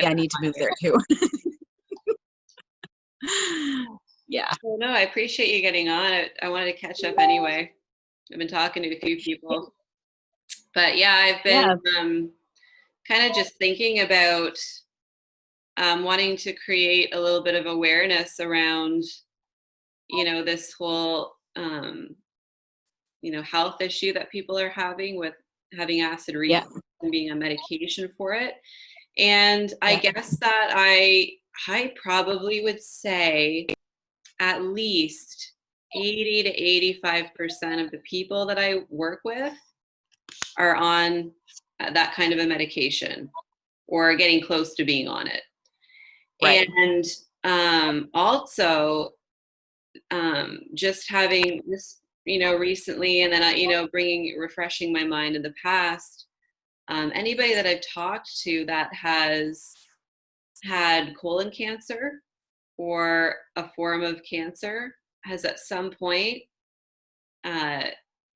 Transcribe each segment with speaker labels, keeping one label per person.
Speaker 1: I need to move there too. Yeah.
Speaker 2: Well, no, I appreciate you getting on. I wanted to catch up anyway. I've been talking to a few people, but yeah, I've been
Speaker 1: Yeah.
Speaker 2: kind of just thinking about wanting to create a little bit of awareness around, this whole, health issue that people are having with having acid
Speaker 1: Yeah.
Speaker 2: reflux and being on medication for it. And I
Speaker 1: Yeah.
Speaker 2: guess that I probably would say at least 80 to 85% of the people that I work with are on that kind of a medication or getting close to being on it.
Speaker 1: Right.
Speaker 2: And also just having this, recently, and then refreshing my mind in the past, anybody that I've talked to that has had colon cancer or a form of cancer has at some point, uh,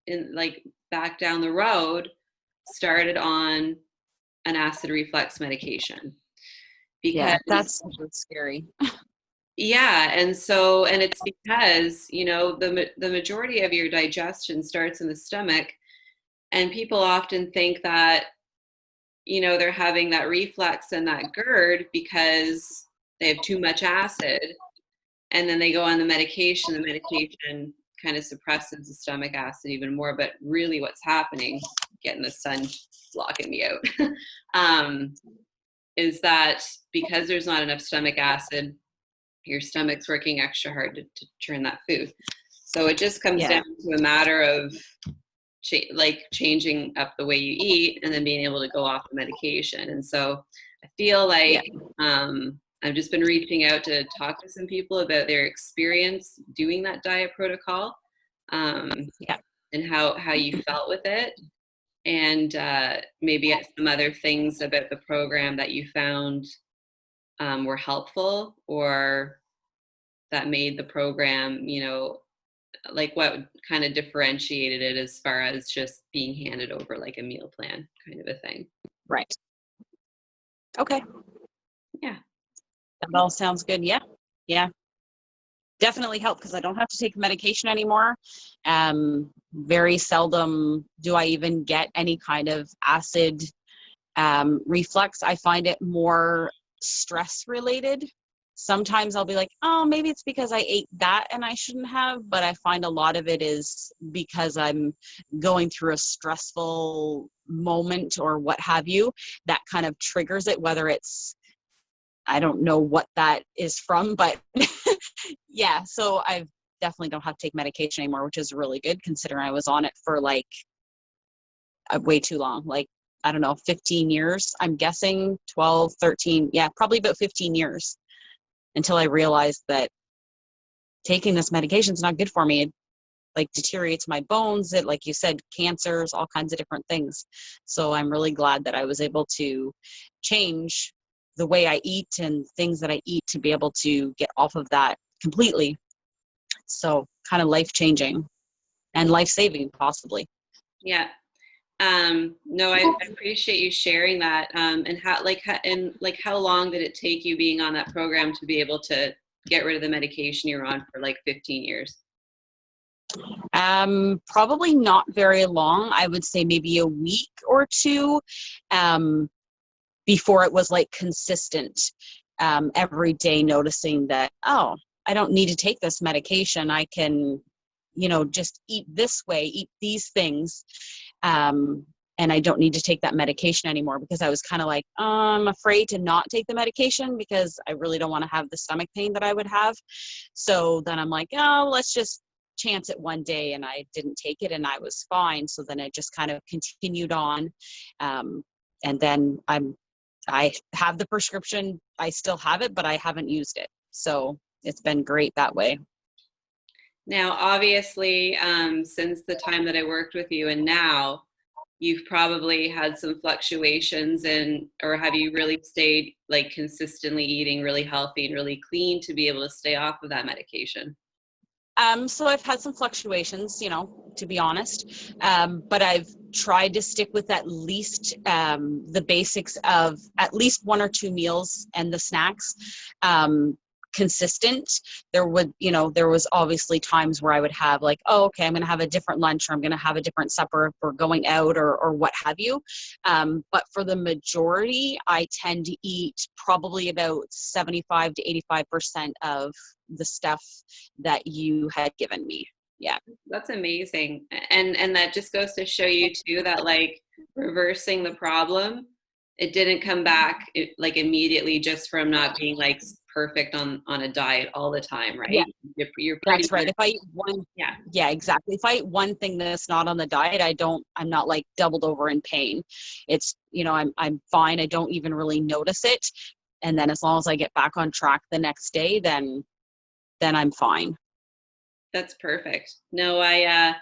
Speaker 2: in like back down the road, started on an acid reflux medication
Speaker 1: Yeah.
Speaker 2: because
Speaker 1: That's scary.
Speaker 2: yeah, and it's because the majority of your digestion starts in the stomach, and people often think that they're having that reflux and that GERD because they have too much acid, and then they go on the medication. The medication kind of suppresses the stomach acid even more, but really what's happening, getting the sun blocking me out, is that because there's not enough stomach acid, your stomach's working extra hard to churn that food. So it just comes
Speaker 1: Yeah.
Speaker 2: down to a matter of changing up the way you eat and then being able to go off the medication. And so I feel
Speaker 1: Yeah.
Speaker 2: like I've just been reaching out to talk to some people about their experience doing that diet protocol,
Speaker 1: Yeah.
Speaker 2: and how you felt with it, and maybe some other things about the program that you found were helpful, or that made the program, like what kind of differentiated it as far as just being handed over like a meal plan kind of a thing.
Speaker 1: Right. Okay.
Speaker 2: Yeah.
Speaker 1: That all sounds good. Yeah. Yeah. Definitely help because I don't have to take medication anymore. Very seldom do I even get any kind of acid reflux. I find it more stress related. Sometimes I'll be like, oh, maybe it's because I ate that and I shouldn't have, but I find a lot of it is because I'm going through a stressful moment or what have you, that kind of triggers it, whether it's, I don't know what that is from, but yeah, so I definitely don't have to take medication anymore, which is really good considering I was on it for like way too long. Like, I don't know, 15 years, I'm guessing 12, 13. Yeah, probably about 15 years until I realized that taking this medication is not good for me. It like deteriorates my bones. It, like you said, cancers, all kinds of different things. So I'm really glad that I was able to change the way I eat and things that I eat to be able to get off of that completely. So kind of life changing and life saving possibly.
Speaker 2: Yeah. No, I appreciate you sharing that. How long did it take you being on that program to be able to get rid of the medication you're on for like 15 years?
Speaker 1: Probably not very long. I would say maybe a week or two, before it was like consistent, every day noticing that, oh, I don't need to take this medication. I can, just eat this way, eat these things. And I don't need to take that medication anymore because I was kind of like, I'm afraid to not take the medication because I really don't want to have the stomach pain that I would have. So then I'm like, oh, let's just chance it one day. And I didn't take it and I was fine. So then I just kind of continued on. And then I have the prescription. I still have it, but I haven't used it. So it's been great that way.
Speaker 2: Now, obviously, since the time that I worked with you and now, you've probably had some fluctuations or have you really stayed like consistently eating really healthy and really clean to be able to stay off of that medication?
Speaker 1: So I've had some fluctuations, to be honest. But I've tried to stick with at least the basics of at least 1 or 2 meals and the snacks. Consistent. There was obviously times where I would have like, oh, okay, I'm going to have a different lunch, or I'm going to have a different supper if we're going out, or what have you. But for the majority, I tend to eat probably about 75 to 85% of the stuff that you had given me. Yeah.
Speaker 2: That's amazing. And that just goes to show you too that like reversing the problem, it didn't come back like immediately just from not being like perfect on a diet all the time,
Speaker 1: Yeah.
Speaker 2: right? You're pretty
Speaker 1: That's right.
Speaker 2: much,
Speaker 1: If I eat one,
Speaker 2: yeah.
Speaker 1: yeah, exactly. If I eat one thing that's not on the diet, I'm not like doubled over in pain. It's, I'm fine. I don't even really notice it. And then as long as I get back on track the next day, then I'm fine.
Speaker 2: That's perfect. No, I've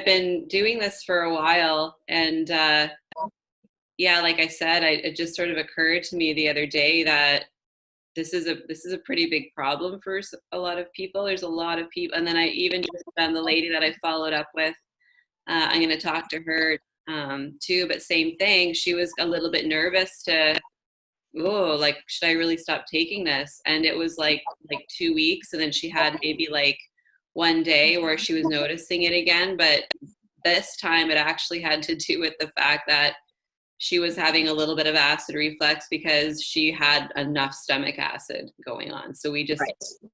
Speaker 2: been doing this for a while, and yeah, like I said, it just sort of occurred to me the other day that this is a pretty big problem for a lot of people. There's a lot of people, and then I even just the lady that I followed up with. I'm going to talk to her too, but same thing. She was a little bit nervous to, oh, like, should I really stop taking this? And it was like 2 weeks, and then she had maybe like one day where she was noticing it again. But this time, it actually had to do with the fact that she was having a little bit of acid reflux because she had enough stomach acid going on. So
Speaker 1: Right.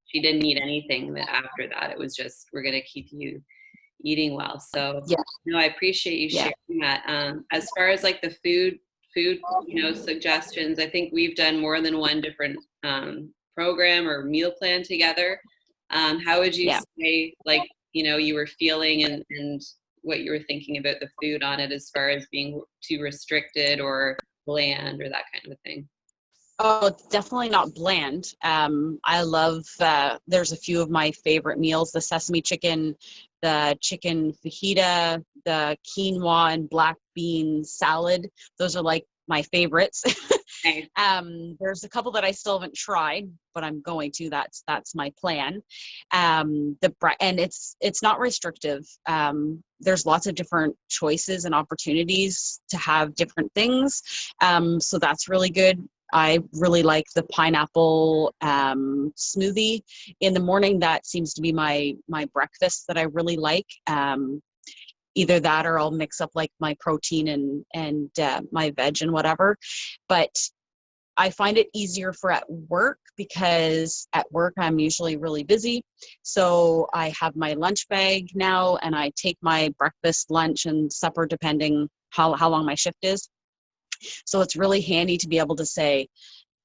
Speaker 2: she didn't need anything after that. It was just, we're going to keep you eating well. So,
Speaker 1: Yeah.
Speaker 2: no, I appreciate you
Speaker 1: Yeah.
Speaker 2: sharing that. As far as like the food, suggestions, I think we've done more than one different program or meal plan together. How would you
Speaker 1: Yeah.
Speaker 2: say, like, you were feeling and what you were thinking about the food on it, as far as being too restricted or bland or that kind of thing?
Speaker 1: Oh, it's definitely not bland. I love, there's a few of my favorite meals: the sesame chicken, the chicken fajita, the quinoa and black bean salad. Those are like my favorites.
Speaker 2: Okay.
Speaker 1: There's a couple that I still haven't tried, but I'm going to. That's my plan. And it's not restrictive. There's lots of different choices and opportunities to have different things. So that's really good. I really like the pineapple smoothie in the morning. That seems to be my breakfast that I really like. Either that, or I'll mix up like my protein and my veg and whatever. But I find it easier for at work, because at work I'm usually really busy. So I have my lunch bag now, and I take my breakfast, lunch, and supper depending how long my shift is. So it's really handy to be able to say,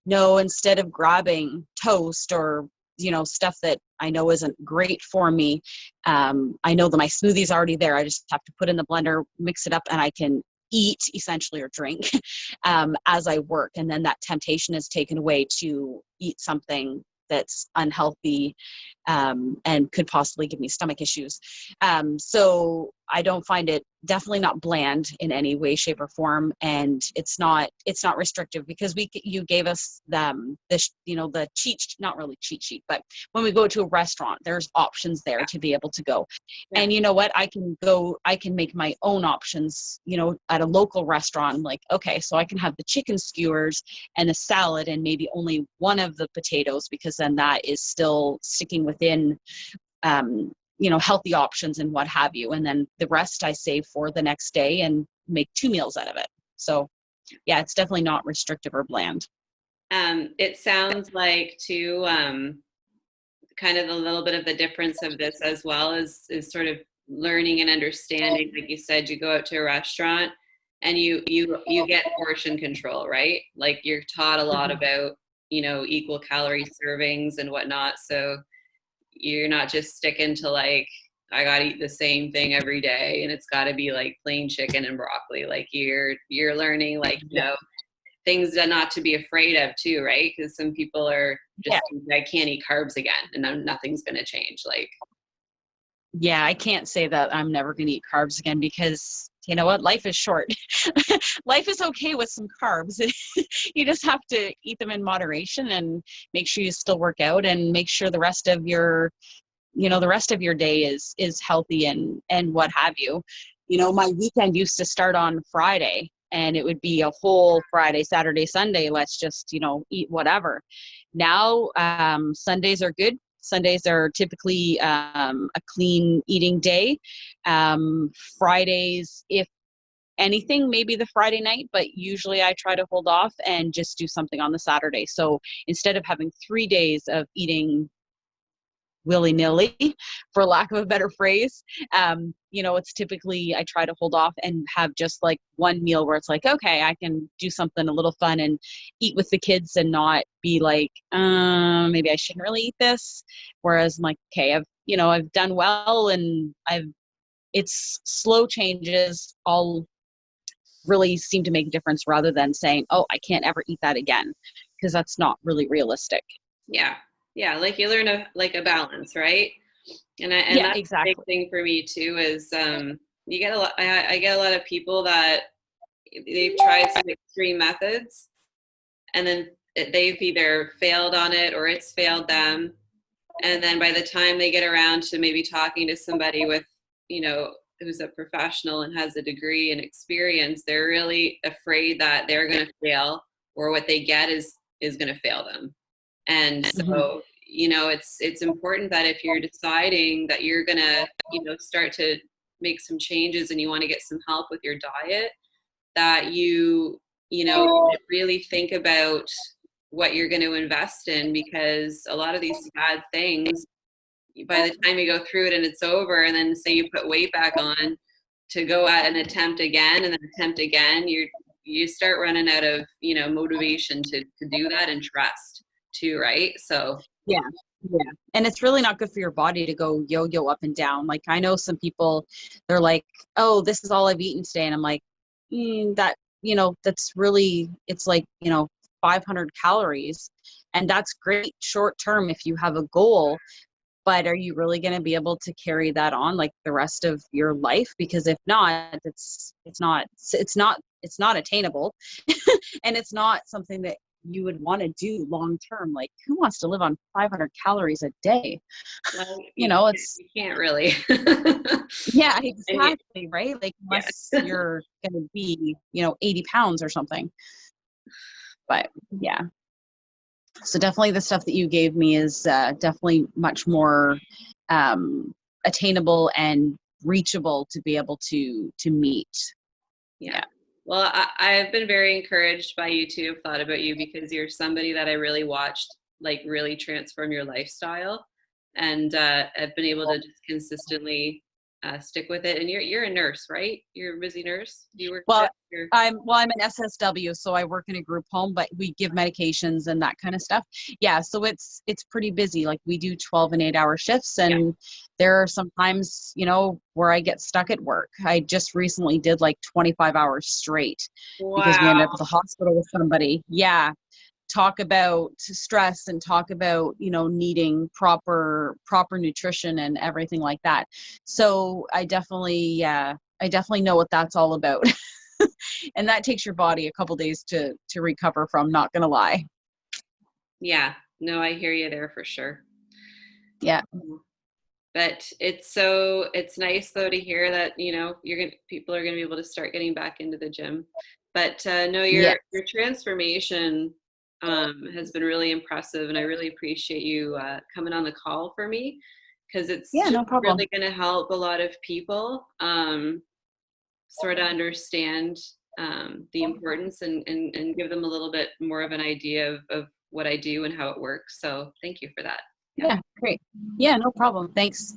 Speaker 1: no, instead of grabbing toast or stuff that I know isn't great for me. I know that my smoothie's already there. I just have to put in the blender, mix it up, and I can eat essentially, or drink as I work. And then that temptation is taken away to eat something that's unhealthy and could possibly give me stomach issues. So I don't find it, definitely not bland in any way, shape, or form, and it's not restrictive, because you gave us the cheat, not really cheat sheet, but when we go to a restaurant, there's options there to be able to go.
Speaker 2: Yeah.
Speaker 1: And you know what, I can make my own options, at a local restaurant. I'm like, okay, so I can have the chicken skewers and a salad and maybe only one of the potatoes, because then that is still sticking within healthy options and what have you. And then the rest I save for the next day and make 2 meals out of it. So yeah, it's definitely not restrictive or bland.
Speaker 2: It sounds like too, kind of a little bit of the difference of this as well is sort of learning and understanding. Like you said, you go out to a restaurant and you get portion control, right? Like you're taught a lot about, equal calorie servings and whatnot. So you're not just sticking to like, I gotta eat the same thing every day and it's gotta be like plain chicken and broccoli. Like you're learning, like, things that not to be afraid of too, right? Because some people are just, I can't eat carbs again and nothing's gonna change. Like,
Speaker 1: Yeah, I can't say that I'm never going to eat carbs again, because you know what? Life is short. Life is okay with some carbs. You just have to eat them in moderation and make sure you still work out, and make sure the rest of your the rest of your day is healthy and what have you. My weekend used to start on Friday, and it would be a whole Friday, Saturday, Sunday. Let's just, eat whatever. Now, Sundays are good. Sundays are typically a clean eating day. Fridays, if anything, maybe the Friday night, but usually I try to hold off and just do something on the Saturday. So instead of having 3 days of eating willy-nilly, for lack of a better phrase, it's typically I try to hold off and have just like one meal where it's like, okay, I can do something a little fun and eat with the kids and not be like, maybe I shouldn't really eat this. Whereas I'm like, okay, I've done well, and it's slow changes all really seem to make a difference, rather than saying, oh, I can't ever eat that again, because that's not really realistic.
Speaker 2: Yeah. Yeah. Like you learn a balance, right? And
Speaker 1: Yeah,
Speaker 2: that's a big
Speaker 1: exactly.
Speaker 2: thing for me too, is you get a lot, I get a lot of people that they've tried some extreme methods, and then they've either failed on it or it's failed them. And then by the time they get around to maybe talking to somebody with, who's a professional and has a degree and experience, they're really afraid that they're going to fail, or what they get is going to fail them. And
Speaker 1: Mhm.
Speaker 2: so, it's important that if you're deciding that you're going to, start to make some changes and you want to get some help with your diet, that really think about what you're going to invest in, because a lot of these sad things, by the time you go through it and it's over, and then say you put weight back on to go at and attempt again and then attempt again, you start running out of motivation to do that, and trust too, right? So
Speaker 1: Yeah. Yeah. And it's really not good for your body to go yo-yo up and down. Like, I know some people, they're like, oh, this is all I've eaten today. And I'm like, that's really, it's like, 500 calories. And that's great short term if you have a goal. But are you really going to be able to carry that on like the rest of your life? Because if not, it's not attainable. And it's not something that you would want to do long term. Like, who wants to live on 500 calories a day?
Speaker 2: well,
Speaker 1: It's,
Speaker 2: you can't really.
Speaker 1: yeah,
Speaker 2: And
Speaker 1: exactly, right? Like,
Speaker 2: yeah.
Speaker 1: unless you're going to be 80 pounds or something. But yeah, so definitely the stuff that you gave me is definitely much more attainable and reachable to be able to meet.
Speaker 2: Yeah.
Speaker 1: Yeah.
Speaker 2: Well, I've been very encouraged by you too. I've thought about you because you're somebody that I really watched, like, really transform your lifestyle, and I've been able to just consistently stick with it. And you're a nurse, right? You're a busy nurse. Do you work
Speaker 1: Well,
Speaker 2: shifts? Or?
Speaker 1: I'm an SSW, so I work in a group home, but we give medications and that kind of stuff. Yeah, so it's pretty busy. Like, we do 12 and 8-hour shifts,
Speaker 2: Yeah.
Speaker 1: and there are some times, where I get stuck at work. I just recently did like 25 hours straight because we ended up
Speaker 2: Wow.
Speaker 1: at the hospital with somebody. Yeah, talk about stress and talk about needing proper nutrition and everything like that. So I definitely know what that's all about. And that takes your body a couple days to recover from, not gonna lie.
Speaker 2: Yeah. No, I hear you there for sure.
Speaker 1: Yeah.
Speaker 2: But it's nice though to hear that people are gonna be able to start getting back into the gym. But no,
Speaker 1: Yeah.
Speaker 2: your transformation has been really impressive, and I really appreciate you coming on the call for me, because it's
Speaker 1: Yeah,
Speaker 2: just
Speaker 1: no problem.
Speaker 2: really going to help a lot of people sort of understand the importance, and give them a little bit more of an idea of what I do and how it works. So thank you for that. Yeah.
Speaker 1: Yeah, great. Yeah, no problem. Thanks